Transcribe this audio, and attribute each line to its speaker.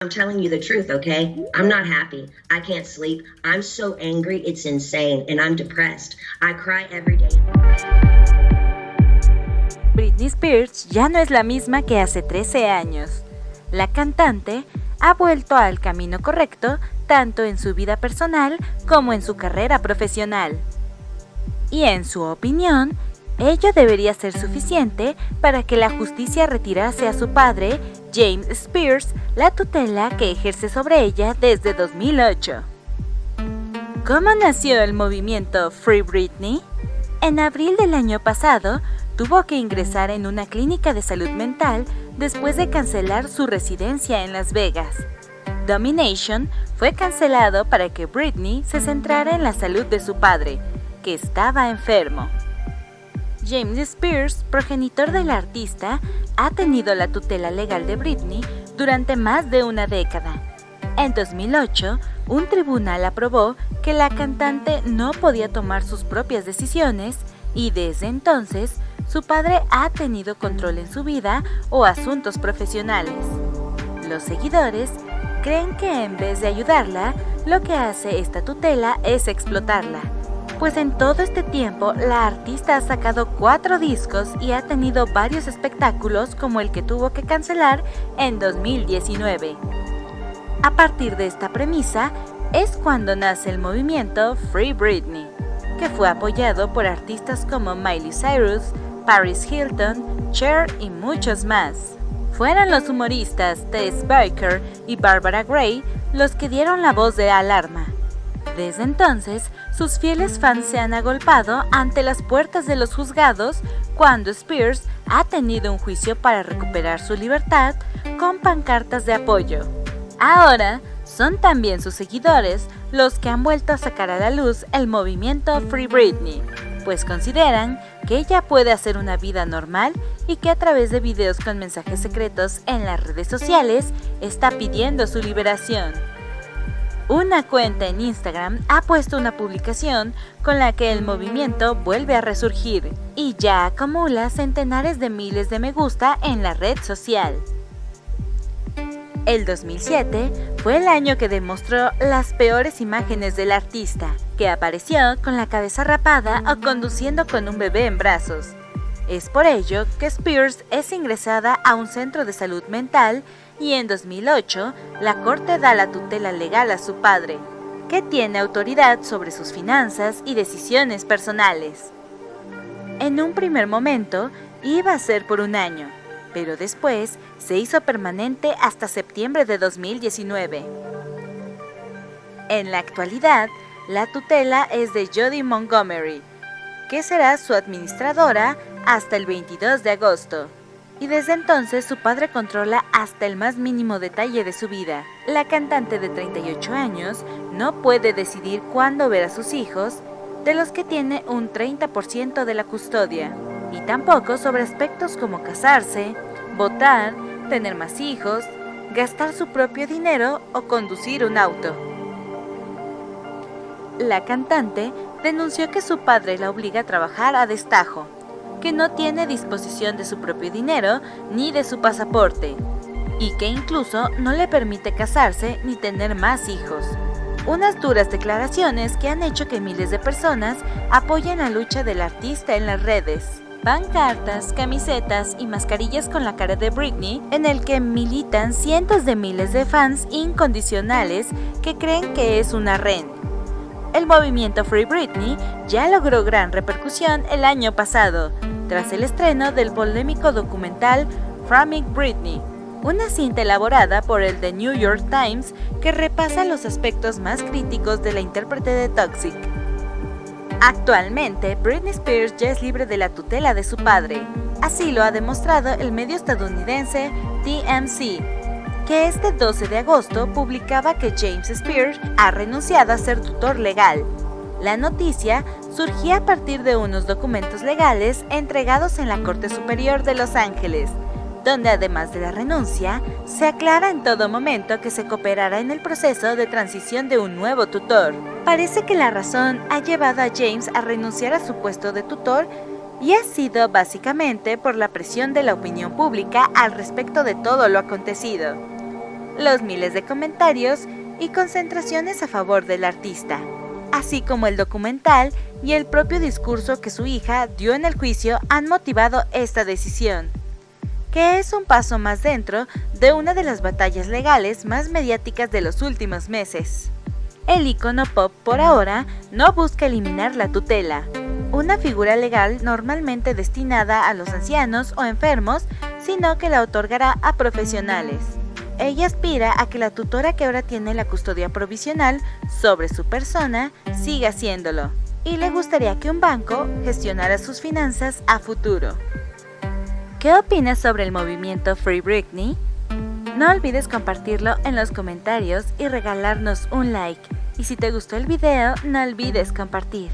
Speaker 1: I'm telling you the truth, okay? I'm not happy. I can't sleep. I'm so angry, it's insane, and I'm depressed. I cry every day.
Speaker 2: Britney Spears ya no es la misma que hace 13 años. La cantante ha vuelto al camino correcto tanto en su vida personal como en su carrera profesional. Y en su opinión, ello debería ser suficiente para que la justicia retirase a su padre, James Spears, la tutela que ejerce sobre ella desde 2008. ¿Cómo nació el movimiento Free Britney? En abril del año pasado, tuvo que ingresar en una clínica de salud mental después de cancelar su residencia en Las Vegas. Domination fue cancelado para que Britney se centrara en la salud de su padre, que estaba enfermo. James Spears, progenitor del artista, ha tenido la tutela legal de Britney durante más de una década. En 2008, un tribunal aprobó que la cantante no podía tomar sus propias decisiones y desde entonces su padre ha tenido control en su vida o asuntos profesionales. Los seguidores creen que en vez de ayudarla, lo que hace esta tutela es explotarla, pues en todo este tiempo la artista ha sacado 4 discos y ha tenido varios espectáculos como el que tuvo que cancelar en 2019. A partir de esta premisa es cuando nace el movimiento Free Britney, que fue apoyado por artistas como Miley Cyrus, Paris Hilton, Cher y muchos más. Fueron los humoristas Tess Baker y Barbara Gray los que dieron la voz de alarma. Desde entonces, sus fieles fans se han agolpado ante las puertas de los juzgados cuando Spears ha tenido un juicio para recuperar su libertad con pancartas de apoyo. Ahora, son también sus seguidores los que han vuelto a sacar a la luz el movimiento Free Britney, pues consideran que ella puede hacer una vida normal y que a través de videos con mensajes secretos en las redes sociales está pidiendo su liberación. Una cuenta en Instagram ha puesto una publicación con la que el movimiento vuelve a resurgir y ya acumula centenares de miles de me gusta en la red social. El 2007 fue el año que demostró las peores imágenes del artista, que apareció con la cabeza rapada o conduciendo con un bebé en brazos. Es por ello que Spears es ingresada a un centro de salud mental y en 2008 la corte da la tutela legal a su padre, que tiene autoridad sobre sus finanzas y decisiones personales. En un primer momento iba a ser por un año, pero después se hizo permanente hasta septiembre de 2019. En la actualidad, la tutela es de Jody Montgomery, que será su administradora hasta el 22 de agosto. Y desde entonces su padre controla hasta el más mínimo detalle de su vida. La cantante de 38 años no puede decidir cuándo ver a sus hijos, de los que tiene un 30% de la custodia, y tampoco sobre aspectos como casarse, votar, tener más hijos, gastar su propio dinero o conducir un auto. La cantante denunció que su padre la obliga a trabajar a destajo, que no tiene disposición de su propio dinero ni de su pasaporte, y que incluso no le permite casarse ni tener más hijos. Unas duras declaraciones que han hecho que miles de personas apoyen la lucha del artista en las redes. Pancartas, camisetas y mascarillas con la cara de Britney, en el que militan cientos de miles de fans incondicionales que creen que es una reina. El movimiento Free Britney ya logró gran repercusión el año pasado, tras el estreno del polémico documental Framing Britney, una cinta elaborada por el The New York Times que repasa los aspectos más críticos de la intérprete de Toxic. Actualmente, Britney Spears ya es libre de la tutela de su padre. Así lo ha demostrado el medio estadounidense TMZ, que este 12 de agosto publicaba que James Spears ha renunciado a ser tutor legal. La noticia surgía a partir de unos documentos legales entregados en la Corte Superior de Los Ángeles, donde además de la renuncia, se aclara en todo momento que se cooperará en el proceso de transición de un nuevo tutor. Parece que la razón ha llevado a James a renunciar a su puesto de tutor y ha sido básicamente por la presión de la opinión pública al respecto de todo lo acontecido. los miles de comentarios y concentraciones a favor del artista, así como el documental y el propio discurso que su hija dio en el juicio han motivado esta decisión, que es un paso más dentro de una de las batallas legales más mediáticas de los últimos meses. El ícono pop por ahora no busca eliminar la tutela, una figura legal normalmente destinada a los ancianos o enfermos, sino que la otorgará a profesionales. Ella aspira a que la tutora que ahora tiene la custodia provisional sobre su persona siga haciéndolo, y le gustaría que un banco gestionara sus finanzas a futuro. ¿Qué opinas sobre el movimiento Free Britney? No olvides compartirlo en los comentarios y regalarnos un like. Y si te gustó el video, no olvides compartir.